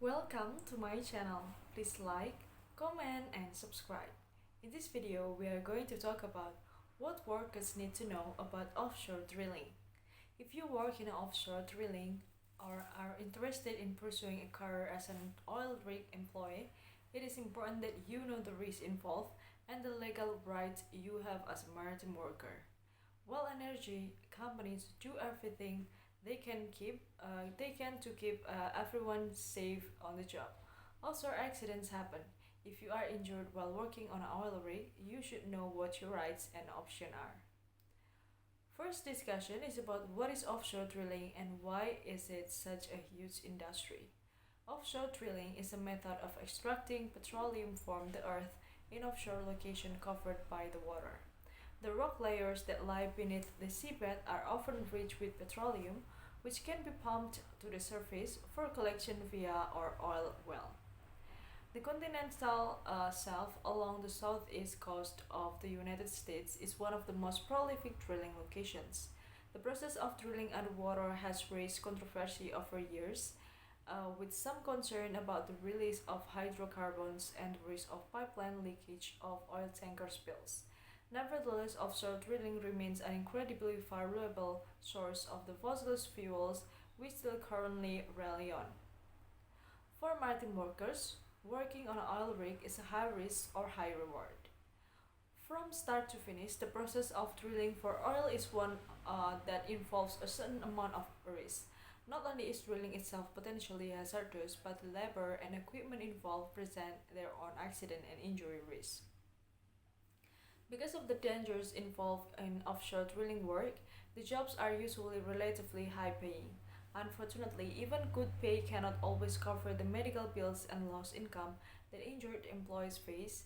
Welcome to my channel. Please like, comment and subscribe. In this video, we are going to talk about what workers need to know about offshore drilling. If you work in offshore drilling or are interested in pursuing a career as an oil rig employee, it is important that you know the risks involved and the legal rights you have as a maritime worker. While energy companies do everything they can to keep everyone safe on the job. Also, accidents happen. If you are injured while working on an oil rig, you should know what your rights and options are. First discussion is about what is offshore drilling and why is it such a huge industry. Offshore drilling is a method of extracting petroleum from the earth in offshore location covered by the water. The rock layers that lie beneath the seabed are often rich with petroleum, which can be pumped to the surface for collection via our oil well. The continental shelf along the southeast coast of the United States is one of the most prolific drilling locations. The process of drilling underwater has raised controversy over years, with some concern about the release of hydrocarbons and the risk of pipeline leakage of oil tanker spills. Nevertheless, offshore drilling remains an incredibly valuable source of the fossil fuels we still currently rely on. For maritime workers, working on an oil rig is a high risk or high reward. From start to finish, the process of drilling for oil is one that involves a certain amount of risk. Not only is drilling itself potentially hazardous, but the labor and equipment involved present their own accident and injury risks. Because of the dangers involved in offshore drilling work, the jobs are usually relatively high paying. Unfortunately, even good pay cannot always cover the medical bills and lost income that injured employees face,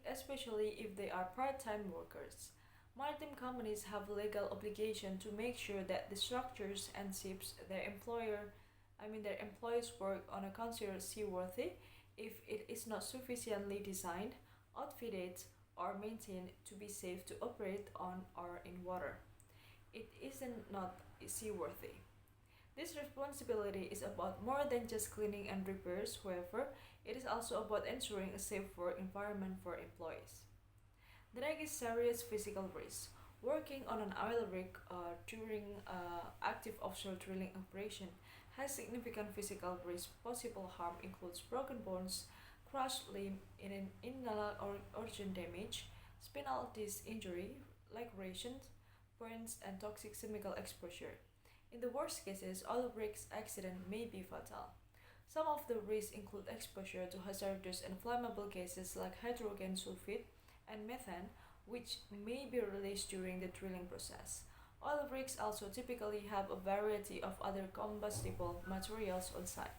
especially if they are part-time workers. Maritime companies have legal obligation to make sure that the structures and ships their employees work on are considered seaworthy if it is not sufficiently designed, outfitted, or maintained to be safe to operate on or in water. It isn't not seaworthy. This responsibility is about more than just cleaning and repairs, however, it is also about ensuring a safe work environment for employees. The next is serious physical risk. Working on an oil rig during active offshore drilling operation has significant physical risk. Possible harm includes broken bones, crushed limb, internal or organ damage, spinal disc injury, lacerations, burns, and toxic chemical exposure. In the worst cases, oil rigs accident may be fatal. Some of the risks include exposure to hazardous and flammable gases like hydrogen sulfide and methane, which may be released during the drilling process. Oil rigs also typically have a variety of other combustible materials on site.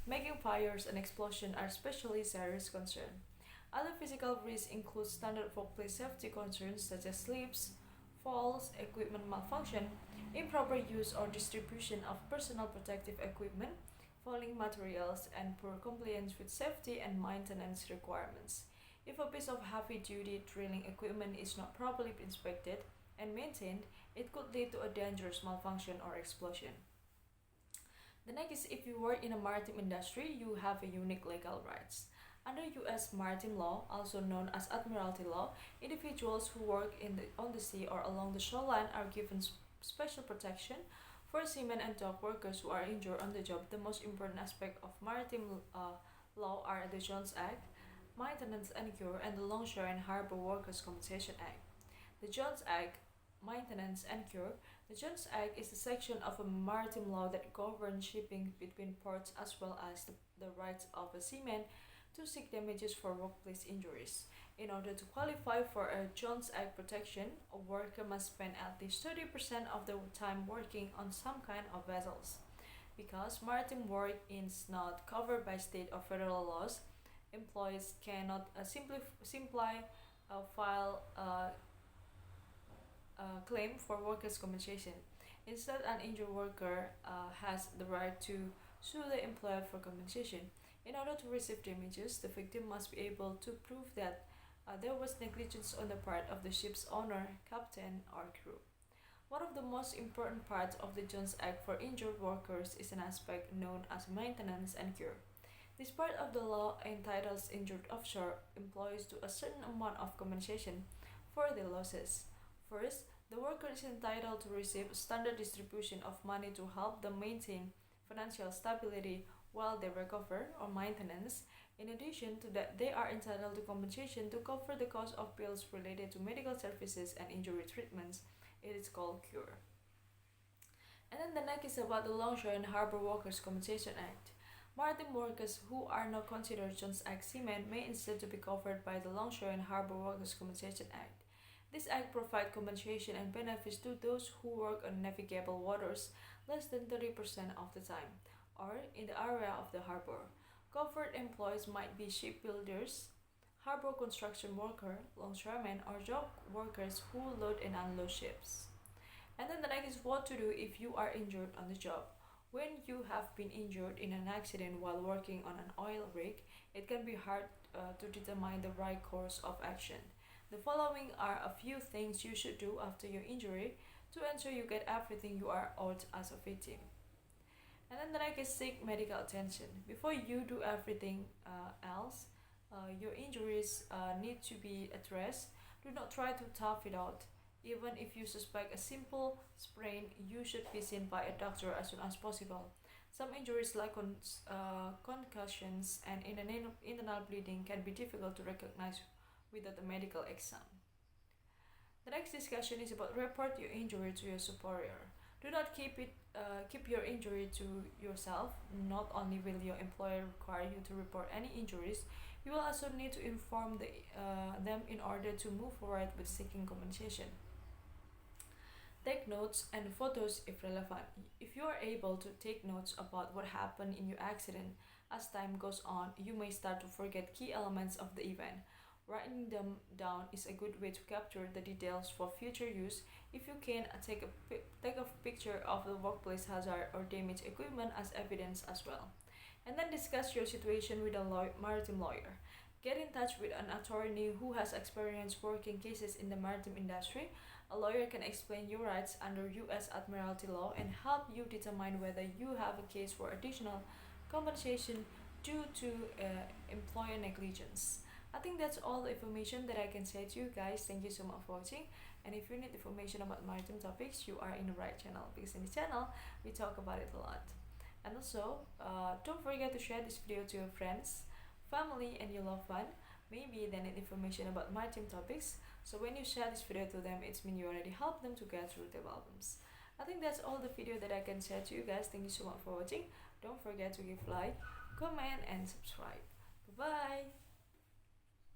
Making fires and explosions are especially serious concern. Other physical risks include standard workplace safety concerns such as slips, falls, equipment malfunction, improper use or distribution of personal protective equipment, falling materials, and poor compliance with safety and maintenance requirements. If a piece of heavy-duty drilling equipment is not properly inspected and maintained, it could lead to a dangerous malfunction or explosion. The next is if you work in a maritime industry, you have a unique legal rights. Under U.S. maritime law, also known as admiralty law, individuals who work on the sea or along the shoreline are given special protection. For seamen and dock workers who are injured on the job, the most important aspect of maritime law are the Jones Act, Maintenance and Cure, and the Longshore and Harbor Workers' Compensation Act. The Jones Act, Maintenance and Cure. The Jones Act is a section of a maritime law that governs shipping between ports as well as the rights of a seaman to seek damages for workplace injuries. In order to qualify for a Jones Act protection, a worker must spend at least 30% of their time working on some kind of vessels. Because maritime work is not covered by state or federal laws, employees cannot simply file claim for workers' compensation. Instead, an injured worker has the right to sue the employer for compensation. In order to receive damages, the victim must be able to prove that there was negligence on the part of the ship's owner, captain, or crew. One of the most important parts of the Jones Act for injured workers is an aspect known as maintenance and cure. This part of the law entitles injured offshore employees to a certain amount of compensation for their losses. First, the worker is entitled to receive a standard distribution of money to help them maintain financial stability while they recover or maintenance. In addition to that, they are entitled to compensation to cover the cost of bills related to medical services and injury treatments. It is called cure. And then the next is about the Longshore and Harbor Workers Compensation Act. Maritime workers who are not considered Jones Act seamen may instead to be covered by the Longshore and Harbor Workers Compensation Act. This act provides compensation and benefits to those who work on navigable waters less than 30% of the time, or in the area of the harbor. Covered employees might be shipbuilders, harbor construction worker, longshoremen, or job workers who load and unload ships. And then the next is what to do if you are injured on the job. When you have been injured in an accident while working on an oil rig, it can be hard to determine the right course of action. The following are a few things you should do after your injury to ensure you get everything you are owed as a victim. And then the next is seek medical attention. Before you do everything else, your injuries need to be addressed. Do not try to tough it out. Even if you suspect a simple sprain, you should be seen by a doctor as soon as possible. Some injuries like concussions and internal bleeding can be difficult to recognize without a medical exam. The next discussion is about report your injury to your superior. Do not keep your injury to yourself. Not only will your employer require you to report any injuries, you will also need to inform them in order to move forward with seeking compensation. Take notes and photos if relevant. If you are able to take notes about what happened in your accident, as time goes on, you may start to forget key elements of the event. Writing them down is a good way to capture the details for future use. If you can, take a picture of the workplace hazard or damaged equipment as evidence as well. And then discuss your situation with a maritime lawyer. Get in touch with an attorney who has experience working cases in the maritime industry. A lawyer can explain your rights under U.S. admiralty law and help you determine whether you have a case for additional compensation due to employer negligence. I think that's all the information that I can say to you guys. Thank you so much for watching. And if you need information about maritime topics, you are in the right channel, because in this channel we talk about it a lot. And also, don't forget to share this video to your friends, family, and your loved one. Maybe they need information about maritime topics. So when you share this video to them, it means you already helped them to get through their problems. I think that's all the video that I can share to you guys. Thank you so much for watching. Don't forget to give like, comment, and subscribe. Bye bye.